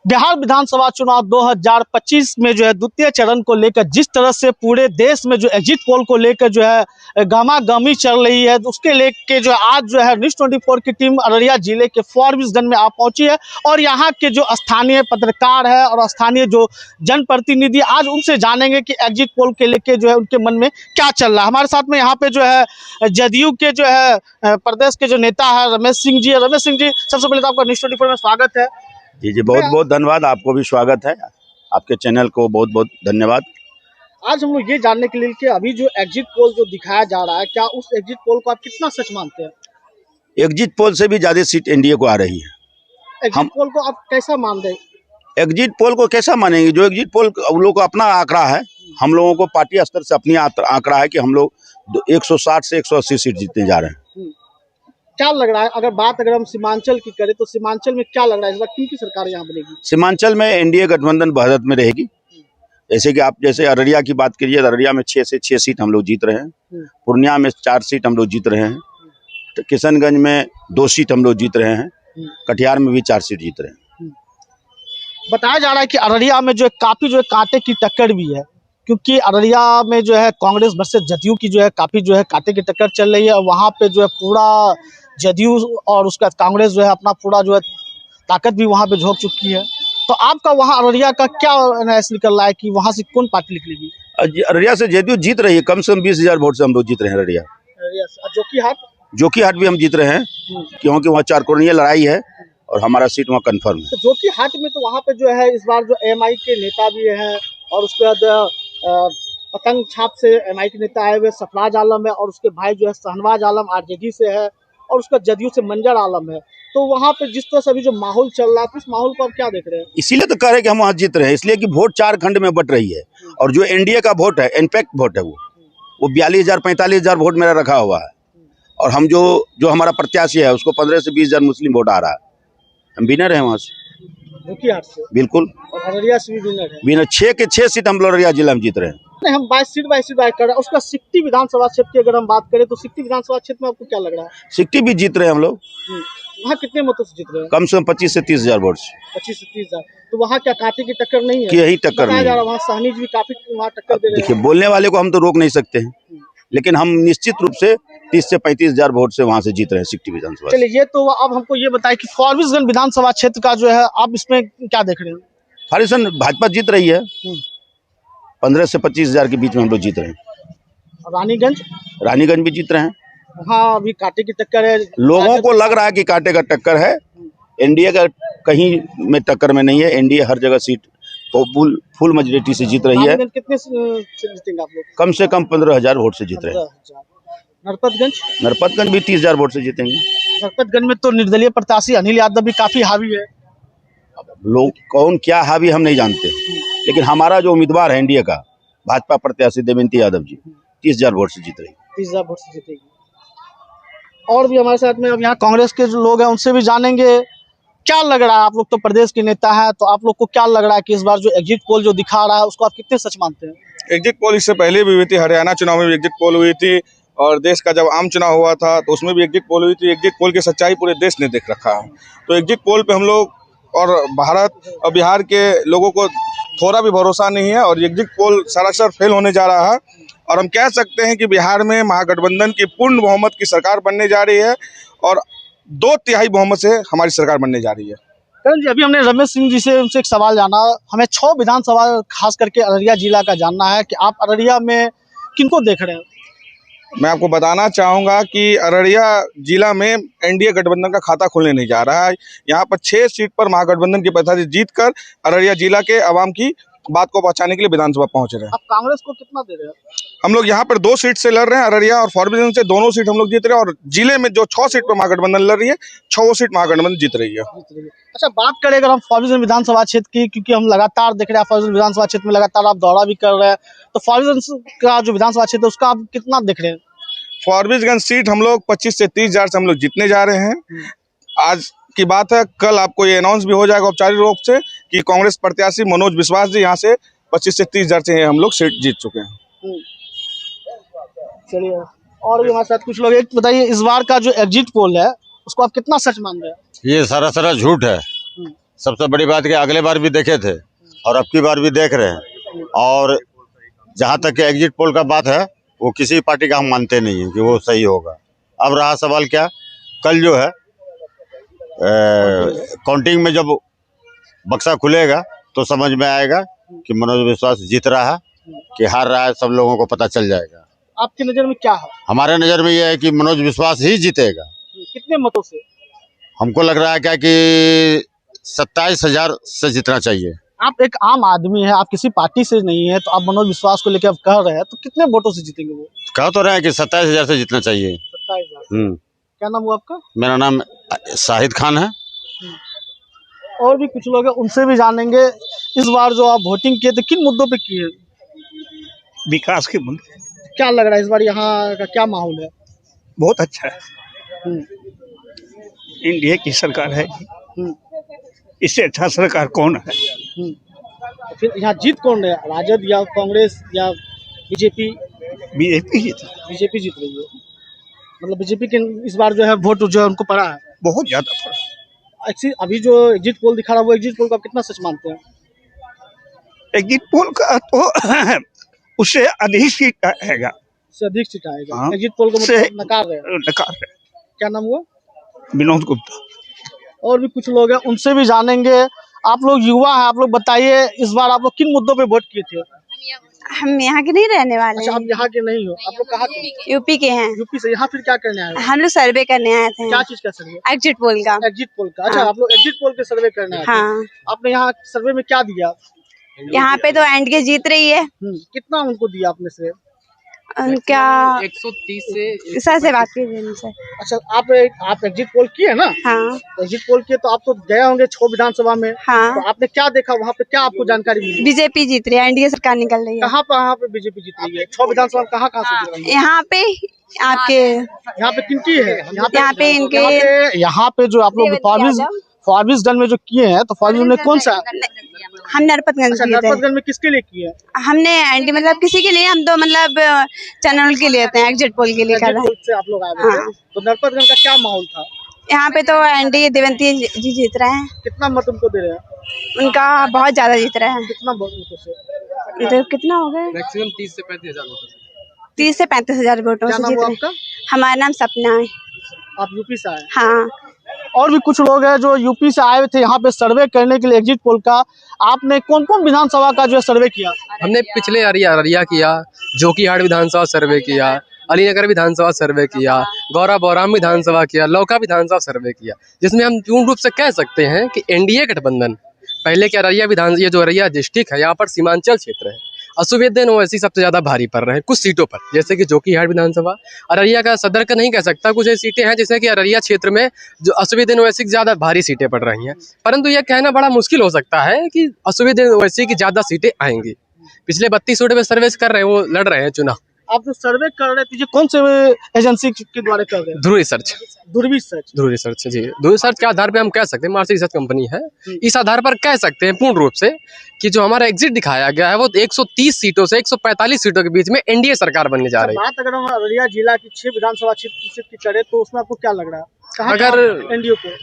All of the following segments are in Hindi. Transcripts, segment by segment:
बिहार विधानसभा चुनाव 2025 में जो है द्वितीय चरण को लेकर जिस तरह से पूरे देश में जो एग्जिट पोल को लेकर जो है गहमागहमी चल रही है, उसके लेके जो आज जो है न्यूज़ 24 की टीम अररिया जिले के फॉरबिसगंज में आ पहुंची है और यहाँ के जो स्थानीय पत्रकार है और स्थानीय जो जनप्रतिनिधि, आज उनसे जानेंगे कि एग्जिट पोल के लेके जो है उनके मन में क्या चल रहा है। हमारे साथ में यहाँ पे जो है जदयू के जो है प्रदेश के जो नेता है रमेश सिंह जी। रमेश सिंह जी, सबसे पहले तो आपका न्यूज़ 24 में स्वागत है। जी जी, बहुत बहुत धन्यवाद। आपको भी स्वागत है, आपके चैनल को बहुत बहुत धन्यवाद। आज हम लोग ये जानने के लिए कि अभी जो एग्जिट पोल जो दिखाया जा रहा है, क्या उस एग्जिट पोल को आप कितना सच मानते हैं? एग्जिट पोल से भी ज्यादा सीट एनडीए को आ रही है। एग्जिट पोल को आप कैसा मान रहे हैं? एग्जिट पोल को कैसा मानेंगे? जो एग्जिट पोल हम लोग को अपना आंकड़ा है, हम लोगों को पार्टी स्तर से अपनी आंकड़ा है कि हम लोग 160 से 180 सीट जीतने जा रहे हैं। क्या लग रहा है, अगर हम सीमांचल की करें तो सीमांचल में क्या लग रहा है इस बार किनकी सरकार यहाँ बनेगी? सीमांचल में एनडीए गठबंधन बहुमत में रहेगी। जैसे कि आप जैसे अररिया की बात करिए, अररिया में 6 से 6 सीट हम लोग जीत रहे हैं, पूर्णिया में 4 सीट हम लोग जीत रहे हैं, तो किशनगंज में 2 सीट हम लोग जीत रहे हैं, कटिहार में भी 4 सीट जीत रहे हैं। बताया जा रहा है कि अररिया में जो है काफी जो है कांटे की टक्कर भी है, क्योंकि अररिया में जो है कांग्रेस वर्सेस जदयू की जो है काफी जो है कांटे की टक्कर चल रही है और वहाँ पे जो है पूरा जदयू और उसका कांग्रेस जो है अपना पूरा जो है ताकत भी वहाँ पे झोंक चुकी है। तो आपका वहाँ अररिया का क्या एनालिसिस निकल रहा है कि वहाँ से कौन पार्टी निकलेगी? अररिया से जदयू जीत रही है, कम से कम 20,000 वोट से हम लोग जीत रहे हैं अररिया। जोकीहाट भी हम जीत रहे हैं, क्योंकि वहाँ 4 कोणीय लड़ाई है और हमारा सीट वहाँ कंफर्म है। तो जोकीहाट में तो वहाँ पे जो है इस बार जो एमआई के नेता भी हैं और उसके बाद पतंग छाप से एमआई के नेता आए हुए सरफराज आलम है और उसके भाई जो है शहनवाज आलम आरजेडी से है और उसका जदयू से मंजर आलम है। तो वहाँ पे जिस तरह से अभी जो माहौल चल रहा है, उस माहौल को आप क्या देख रहे हैं? इसीलिए तो कह रहे हैं कि हम वहाँ जीत रहे हैं, इसलिए कि वोट 4 खंड में बट रही है और जो एनडीए का वोट है, इनफैक्ट वोट है, वो 42,000 45,000 वोट मेरा रखा हुआ है और हम जो हमारा प्रत्याशी है उसको 15 से 20,000 मुस्लिम वोट आ रहा है। हम विनर हैं वहाँ से, बिल्कुल। और अररिया से भी विनर 6 के 6 सीट हम लोग अररिया जिला में जीत रहे हैं। हम 22 सीट कर रहे हैं। उसका सिकटी विधानसभा क्षेत्र की अगर हम बात करें तो सिकटी विधानसभा क्षेत्र में आपको क्या लग रहा है? सिकटी भी जीत रहे हैं हम लोग। वहाँ कितने मतों से जीत रहे हैं? कम से कम 25 से 30,000 वोट से। 25 से 30,000। तो वहाँ क्या कांटे की टक्कर नहीं है? कि यही टक्कर नहीं है। वहाँ सहनी जी भी काफी वहाँ टक्कर दे रहे हैं। देखिए, बोलने वाले को हम तो रोक नहीं सकते हैं, लेकिन हम निश्चित रूप से 30 से 35,000 वोट से वहाँ से जीत रहे हैं सिकटी विधानसभा। चलिए, ये तो अब हमको ये बताए कि फॉरबिसगंज विधानसभा क्षेत्र का जो है आप इसमें क्या देख रहे हैं? फॉरबिसगंज भाजपा जीत रही है, 15 से 25,000 के बीच में हम लोग जीत रहे हैं। रानीगंज भी जीत रहे हैं। हाँ, अभी कांटे की टक्कर है। लोगों को लग रहा है कि कांटे का टक्कर है, एनडीए का कहीं में टक्कर में नहीं है। एनडीए हर जगह सीट फुल मेजॉरिटी से जीत रही है। कितने जीतेंगे आप लोग? कम से कम 15,000 वोट से जीत रहे हैं। नरपतगंज भी 30,000 वोट से जीतेंगे। नरपतगंज में तो निर्दलीय प्रत्याशी अनिल यादव भी काफी हावी है। लोग कौन क्या हावी हम नहीं जानते, लेकिन हमारा जो उम्मीदवार है एनडीए का भाजपा प्रत्याशी देवेंद्र यादव जी 30,000 वोट से जीत रही है। 30,000 वोट से जीतेगी। और भी हमारे साथ में अब यहाँ कांग्रेस के जो लोग हैं उनसे भी जानेंगे क्या लग रहा है। आप लोग तो प्रदेश के नेता हैं, तो आप लोग को क्या लग रहा है कि इस बार जो एग्जिट पोल जो दिखा रहा है उसको आप कितने सच मानते हैं? एग्जिट पोल इससे पहले भी हुई थी, हरियाणा चुनाव में भी एग्जिट पोल हुई थी और देश का जब आम चुनाव हुआ था तो उसमें भी एग्जिट पोल हुई थी। एग्जिट पोल की सच्चाई पूरे देश ने देख रखा है। तो एग्जिट पोल पे हम लोग और भारत और बिहार के लोगों को थोड़ा भी भरोसा नहीं है और एग्जिट पोल सरासर फेल होने जा रहा है और हम कह सकते हैं कि बिहार में महागठबंधन की पूर्ण बहुमत की सरकार बनने जा रही है और 2/3 बहुमत से हमारी सरकार बनने जा रही है। करण जी, अभी हमने रमेश सिंह जी से उनसे एक सवाल जाना, हमें 6 विधानसभा खास करके अररिया जिला का जानना है कि आप अररिया में किनको देख रहे हैं? मैं आपको बताना चाहूँगा कि अररिया जिला में एनडीए गठबंधन का खाता खुलने नहीं जा रहा है। यहाँ पर 6 सीट पर महागठबंधन के प्रत्याशी जीतकर अररिया जिला के आवाम की बात को पहुंचाने के लिए विधानसभा पहुंच रहे हैं। आप कांग्रेस को कितना दे रहे हैं? हम लोग यहाँ पर 2 सीट से लड़ रहे हैं, अररिया और फॉरबिसगंज से दोनों सीट हम लोग जीत रहे हैं और जिले में जो 6 सीट पर महागठबंधन लड़ रही है 6 सीट महागठबंधन जीत रही है। अच्छा, बात करें अगर हम फॉरबिसगंज विधानसभा क्षेत्र की, क्योंकि हम लगातार देख रहे हैं फॉरबिसगंज विधानसभा क्षेत्र में लगातार आप दौरा भी कर रहे हैं, तो फॉरबिसगंज का जो विधानसभा क्षेत्र है उसका आप कितना देख रहे हैं? फॉरबिसगंज सीट हम लोग 25 से 30,000 से हम लोग जीतने जा रहे हैं। आज की बात है, कल आपको ये अनाउंस भी हो जाएगा औपचारिक रूप से कि कांग्रेस प्रत्याशी मनोज विश्वास जी यहाँ से 25 से 30,000 से हम लोग सीट जीत चुके हैं। चलिए, और भी हमारे साथ कुछ लोग, एक बताइए, इस बार का जो एग्जिट पोल है उसको आप कितना सच मान रहे हैं? ये सरासर झूठ है। सबसे बड़ी बात कि अगले बार भी देखे थे और अब की बार भी देख रहे हैं। और जहाँ तक एग्जिट पोल का बात है, वो किसी पार्टी का हम मानते नहीं है कि वो सही होगा। अब रहा सवाल क्या, कल जो है काउंटिंग में जब बक्सा खुलेगा तो समझ में आएगा कि मनोज विश्वास जीत रहा है कि हार रहा है, सब लोगों को पता चल जाएगा। आपकी नजर में क्या है? हमारे नज़र में यह है कि मनोज विश्वास ही जीतेगा। कितने मतों से? हमको लग रहा है क्या कि 27,000 से जीतना चाहिए। आप एक आम आदमी है, आप किसी पार्टी से नहीं है, तो आप मनोज विश्वास को लेकर आप कह रहे हैं, तो कितने वोटों से जीतेंगे वो? कह तो रहे हैं कि 27,000 से जीतना चाहिए। 27,000। क्या नाम हुआ आपका? मेरा नाम शाहिद खान है। और भी कुछ लोग हैं, उनसे भी जानेंगे। इस बार जो आप वोटिंग किए थे, किन मुद्दों पे किए? विकास के मुद्दे। क्या लग रहा है इस बार यहाँ का क्या माहौल है? बहुत अच्छा है। हम्म, इंडिया की सरकार है, हम्म, इससे अच्छा सरकार कौन है? हम्म। तो फिर यहाँ जीत कौन रहा है, राजद या कांग्रेस या बीजेपी? बीजेपी जीता, बीजेपी जीत रही है। मतलब बीजेपी के इस बार जो है वोट जो है उनको पड़ा है। बहुत ज्यादा फर्क। अभी जो एग्जिट पोल दिखा रहा है, वो एग्जिट पोल का कितना सच मानते हैं? एग्जिट पोल का तो उससे अधिक सीट आएगा। उससे अधिक सीट आएगा। हाँ। एग्जिट पोल को से- मतलब नकार रहे हैं। नकार है। क्या नाम हुआ? विनोद गुप्ता। और भी कुछ लोग हैं, उनसे भी जानेंगे। आप लोग युवा हैं, आप लोग बताइए इस बार आप लोग किन मुद्दों पे वोट किए थे? हम यहाँ के नहीं रहने वाले अच्छा, हैं, आप यहाँ के नहीं हो, आप लोग कहाँ के? यूपी के हैं। यूपी से। यहाँ फिर क्या करने आए हो? हम लोग सर्वे करने आए थे, क्या चीज का सर्वे? एग्जिट पोल का। एग्जिट पोल का। अच्छा, हाँ। आप लोग एग्जिट पोल के सर्वे करने आए थे। हाँ, आपने यहाँ सर्वे में क्या दिया? यहाँ पे तो एंड के जीत रही है। कितना उनको दिया आपने से? उनका 130 से सर से बात कीजिए उनसे। अच्छा, आप एग्जिट पोल किए ना? हाँ एग्जिट पोल किए तो आप तो गए होंगे 6 विधानसभा में। हाँ, तो आपने क्या देखा वहाँ पे, क्या आपको जानकारी मिली? बीजेपी जीत रही है, एनडीए सरकार निकल रही है। कहाँ पे बीजेपी जीत रही है? 6 विधानसभा में कहाँ से जीत रही है? यहाँ पे आपके यहाँ पे किनकी है? यहाँ पे इनके यहाँ पे जो आप लोग फॉरबिसगंज में जो किए हैं, तो फॉरबिसगंज में कौन सा? हम नरपतगंज अच्छा, जीते। नरपतगंज में किसके लिए किए? हमने एंटी मतलब किसी के लिए, हम तो मतलब चैनल के लिए होते हैं, एग्जिट पोल के लिए कर रहे हैं। से आप लोग आए थे। हाँ। तो नरपतगंज का क्या माहौल था? यहाँ पे तो एनडीए देवंती जी जीत रहे हैं। कितना मत उनको दे रहे हैं? उनका बहुत ज्यादा जीत रहे हैं। कितना वोटों से? तो कितना हो गया? मैक्सिमम 30 से 35,000 होता है। 30 से 35,000 वोटों क्या से नाम जीत हुआ रहे आपका? हैं। हमारा नाम सपना है। आप यूपी से आए? हाँ, और भी कुछ लोग हैं जो यूपी से आए थे यहाँ पे सर्वे करने के लिए एग्जिट पोल का। आपने कौन कौन विधानसभा का जो है सर्वे किया? हमने पिछले अरिया किया, जोकीहाट विधानसभा सर्वे किया, अलीनगर विधानसभा सर्वे किया, गौरा बौराम विधानसभा किया, लौका विधानसभा सर्वे किया, जिसमें हम पूर्ण रूप से कह सकते हैं कि एनडीए गठबंधन पहले के ये जो अररिया डिस्ट्रिक्ट है, यहाँ पर सीमांचल क्षेत्र है, असुविधाजन ओवैसी सबसे ज्यादा भारी पड़ रहे हैं कुछ सीटों पर, जैसे कि जोकीहाट विधानसभा। अररिया का सदर का नहीं कह सकता, कुछ ऐसी सीटें हैं जैसे कि अररिया क्षेत्र में जो असुविधाजन ओवैसी की ज्यादा भारी सीटें पड़ रही हैं, परंतु यह कहना बड़ा मुश्किल हो सकता है कि असुविधाजन ओवैसी की ज्यादा सीटें आएंगी। पिछले 32 सीटों पे सर्वे कर रहे हैं, वो लड़ रहे हैं चुनाव। आप जो सर्वे कर रहे थे, ये कौन से एजेंसी के द्वारा कर रहे हैं? ध्रुव रिसर्च ध्रुव रिसर्च। जी, ध्रुव रिसर्च के आधार पे हम कह सकते हैं, मार्सी रिसर्च कंपनी है, इस आधार पर कह सकते हैं पूर्ण रूप से कि जो हमारा एग्जिट दिखाया गया है वो 130 सीटों से 145 सीटों के बीच में एनडीए सरकार बनने जा रही है। बात अगर हम अररिया जिला की 6 विधानसभा क्षेत्र की करें तो उसमें आपको क्या लग रहा है? अगर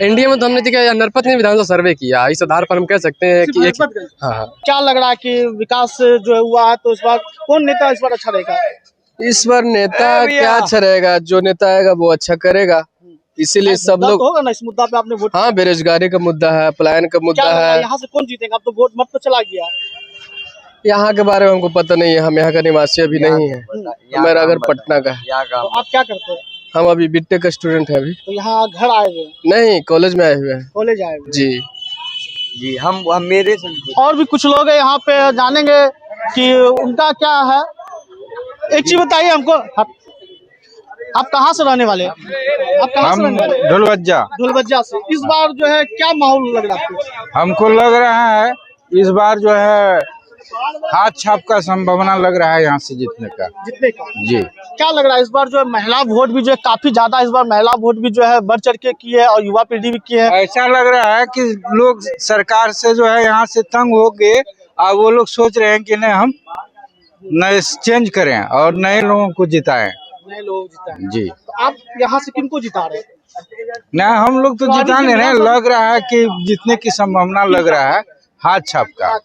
एनडीए में तो हमने देखा नरपतगंज विधानसभा सर्वे किया, इस आधार पर हम कह सकते हैं कि नरपतगंज। हाँ, क्या लग रहा है कि विकास जो है हुआ है, तो इस बार कौन नेता इस बार अच्छा रहेगा? इस बार नेता क्या अच्छा रहेगा, जो नेता आएगा वो अच्छा करेगा, इसीलिए सब मुद्दा लोग। तो होगा ना, इस मुद्दा पे आपने वोट? हाँ, बेरोजगारी का मुद्दा है, पलायन का मुद्दा क्या है। यहाँ से कौन जीतेगा? अब तो वोट मत तो चला गया। यहाँ के बारे में हमको पता नहीं है, हम यहाँ का निवासी अभी नहीं है, मेरा अगर पटना का है। तो आप क्या करते हैं? हम अभी बीटेक का स्टूडेंट है अभी। तो यहाँ घर आए हुए हैं? नहीं, कॉलेज में आए हुए हैं। कॉलेज आए हुए हैं। जी, हम मेरे और भी कुछ लोग हैं यहाँ पे, जानेंगे कि उनका क्या है। एक चीज बताइए हमको, आप कहाँ से रहने वाले हैं? आप कहाँ से रहने वाले हैं? ढोलबज्जा से। इस बार जो है क्या माहौल लग रहा है आपको? हमको लग रहा है इस बार जो है हाथ छाप का संभावना लग रहा है यहाँ से जीतने का। जी, क्या लग रहा है इस बार जो है महिला वोट भी जो है काफी ज्यादा, इस बार महिला वोट भी जो है बढ़ चढ़ के की है और युवा पीढ़ी भी की है। ऐसा लग रहा है कि लोग सरकार से जो है यहाँ से तंग हो गए और वो लोग सोच रहे हैं कि नहीं, हम नए चेंज करें और नए लोगों को जिताएं। नए लोग जिताए। जी, तो आप यहाँ से किनको जिता रहे हैं? ना हम लोग तो जिता नहीं रहे, लग रहा है कि जीतने की संभावना लग रहा है हाथ छाप का।